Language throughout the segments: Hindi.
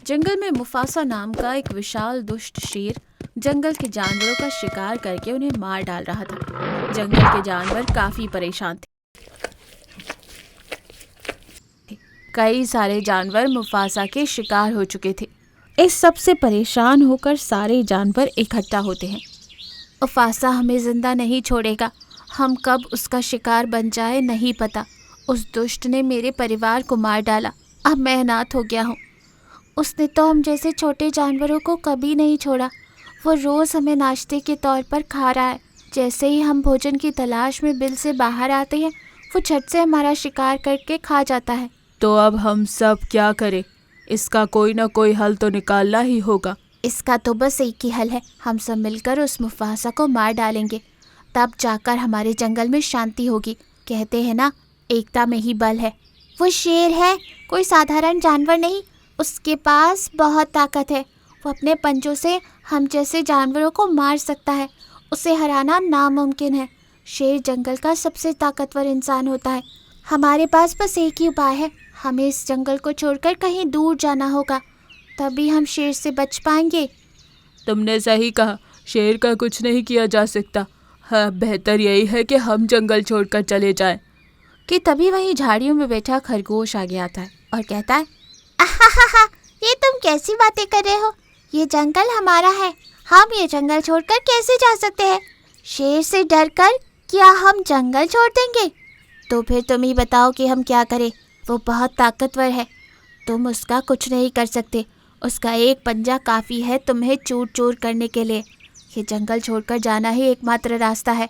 जंगल में मुफासा नाम का एक विशाल दुष्ट शेर जंगल के जानवरों का शिकार करके उन्हें मार डाल रहा था। जंगल के जानवर काफी परेशान थे। कई सारे जानवर मुफासा के शिकार हो चुके थे। इस सब से परेशान होकर सारे जानवर इकट्ठा होते हैं। मुफासा हमें जिंदा नहीं छोड़ेगा, हम कब उसका शिकार बन जाए नहीं पता। उस दुष्ट ने मेरे परिवार को मार डाला, अब मैं अनाथ हो गया हूँ। उसने तो हम जैसे छोटे जानवरों को कभी नहीं छोड़ा। वो रोज़ हमें नाश्ते के तौर पर खा रहा है। जैसे ही हम भोजन की तलाश में बिल से बाहर आते हैं, वो झट से हमारा शिकार करके खा जाता है। तो अब हम सब क्या करें? इसका कोई ना कोई हल तो निकालना ही होगा। इसका तो बस एक ही हल है, हम सब मिलकर उस मुफासा को मार डालेंगे, तब जाकर हमारे जंगल में शांति होगी। कहते हैं ना, एकता में ही बल है। वो शेर है, कोई साधारण जानवर नहीं। उसके पास बहुत ताकत है। वो अपने पंजों से हम जैसे जानवरों को मार सकता है। उसे हराना नामुमकिन है। शेर जंगल का सबसे ताकतवर इंसान होता है। हमारे पास बस एक ही उपाय है, हमें इस जंगल को छोड़कर कहीं दूर जाना होगा, तभी हम शेर से बच पाएंगे। तुमने सही कहा, शेर का कुछ नहीं किया जा सकता। हाँ, बेहतर यही है कि हम जंगल छोड़कर चले जाएं। कि तभी वहीं झाड़ियों में बैठा खरगोश आगे आता है और कहता है, आहा, ये तुम कैसी बातें कर रहे हो? ये जंगल हमारा है, हम ये जंगल छोड़कर कैसे जा सकते हैं? शेर से डरकर क्या हम जंगल छोड़ देंगे? तो फिर तुम ही बताओ कि हम क्या करें। वो बहुत ताकतवर है, तुम उसका कुछ नहीं कर सकते। उसका एक पंजा काफ़ी है तुम्हें चूर चूर करने के लिए। ये जंगल छोड़कर जाना ही एकमात्र रास्ता है।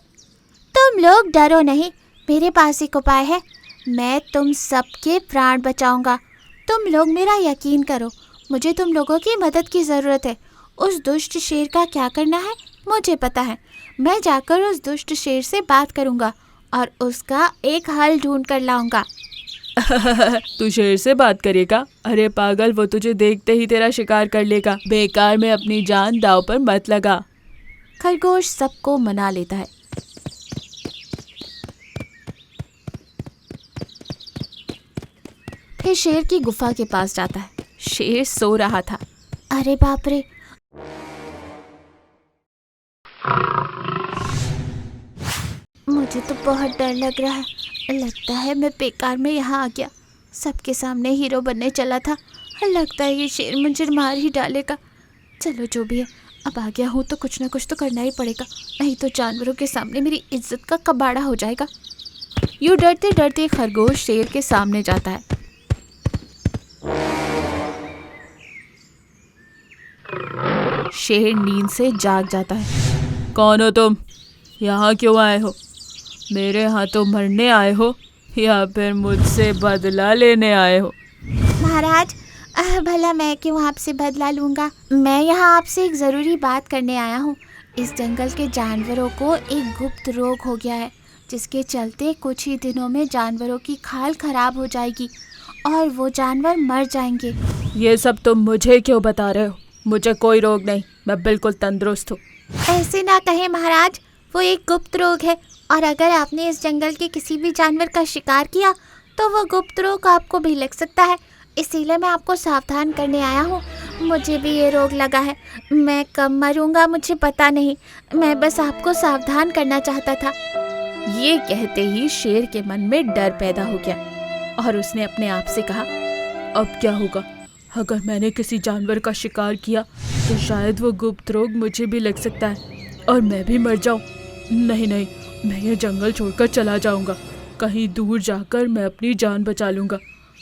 तुम लोग डरो नहीं, मेरे पास एक उपाय है। मैं तुम सबके प्राण बचाऊंगा। तुम लोग मेरा यकीन करो, मुझे तुम लोगों की मदद की ज़रूरत है। उस दुष्ट शेर का क्या करना है मुझे पता है। मैं जाकर उस दुष्ट शेर से बात करूंगा और उसका एक हल ढूंढ कर लाऊंगा। तू शेर से बात करेगा? अरे पागल, वो तुझे देखते ही तेरा शिकार कर लेगा। बेकार में अपनी जान दांव पर मत लगा। खरगोश सबको मना लेता है। फिर शेर की गुफा के पास जाता है। शेर सो रहा था। अरे बाप रे, मुझे तो बहुत डर लग रहा है। लगता है मैं बेकार में यहाँ आ गया। सबके सामने हीरो बनने चला था, लगता है ये शेर मुझे मार ही डालेगा। चलो जो भी है, अब आ गया हूँ तो कुछ ना कुछ तो करना ही पड़ेगा, नहीं तो जानवरों के सामने मेरी इज्जत का कबाड़ा हो जाएगा। यूँ डरते डरते खरगोश शेर के सामने जाता है। शेर नींद से जाग जाता है। कौन हो तुम? यहाँ क्यों आए हो? मेरे हाथों मरने आए हो या फिर मुझसे बदला लेने आए हो? महाराज, भला मैं क्यों आपसे बदला लूँगा? मैं यहाँ आपसे एक ज़रूरी बात करने आया हूँ। इस जंगल के जानवरों को एक गुप्त रोग हो गया है, जिसके चलते कुछ ही दिनों में जानवरों की खाल खराब हो जाएगी और वो जानवर मर जाएंगे। ये सब तुम मुझे क्यों बता रहे हो? मुझे कोई रोग नहीं, मैं बिल्कुल तंदुरुस्त हूँ। ऐसे ना कहे महाराज, वो एक गुप्त रोग है और अगर आपने इस जंगल के किसी भी जानवर का शिकार किया तो वो गुप्त रोग आपको भी लग सकता है। इसीलिए मैं आपको सावधान करने आया हूँ। मुझे भी ये रोग लगा है, मैं कब मरूंगा मुझे पता नहीं। मैं बस आपको सावधान करना चाहता था। ये कहते ही शेर के मन में डर पैदा हो गया और उसने अपने आप से कहा, अब क्या होगा? अगर मैंने किसी जानवर का शिकार किया तो शायद वो गुप्त रोग मुझे भी लग सकता है और मैं भी मर जाऊं। नहीं, मैं ये जंगल छोड़कर चला जाऊंगा। कहीं दूर जाकर मैं अपनी जान बचा लूंगा।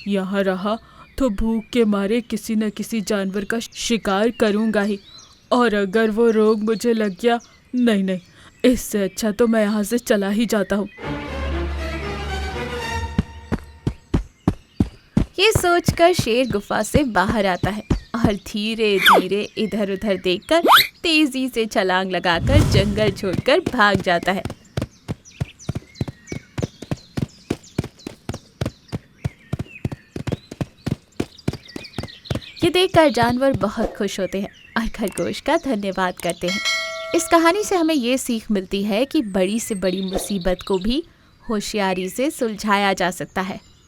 यहाँ रहा तो भूख के मारे किसी न किसी जानवर का शिकार करूंगा ही, और अगर वो रोग मुझे लग गया, नहीं, इससे अच्छा तो मैं यहाँ से चला ही जाता हूँ। ये सोचकर शेर गुफा से बाहर आता है और धीरे धीरे इधर उधर देखकर तेजी से छलांग लगाकर जंगल छोड़कर भाग जाता है। ये देखकर जानवर बहुत खुश होते हैं और खरगोश का धन्यवाद करते हैं। इस कहानी से हमें ये सीख मिलती है कि बड़ी से बड़ी मुसीबत को भी होशियारी से सुलझाया जा सकता है।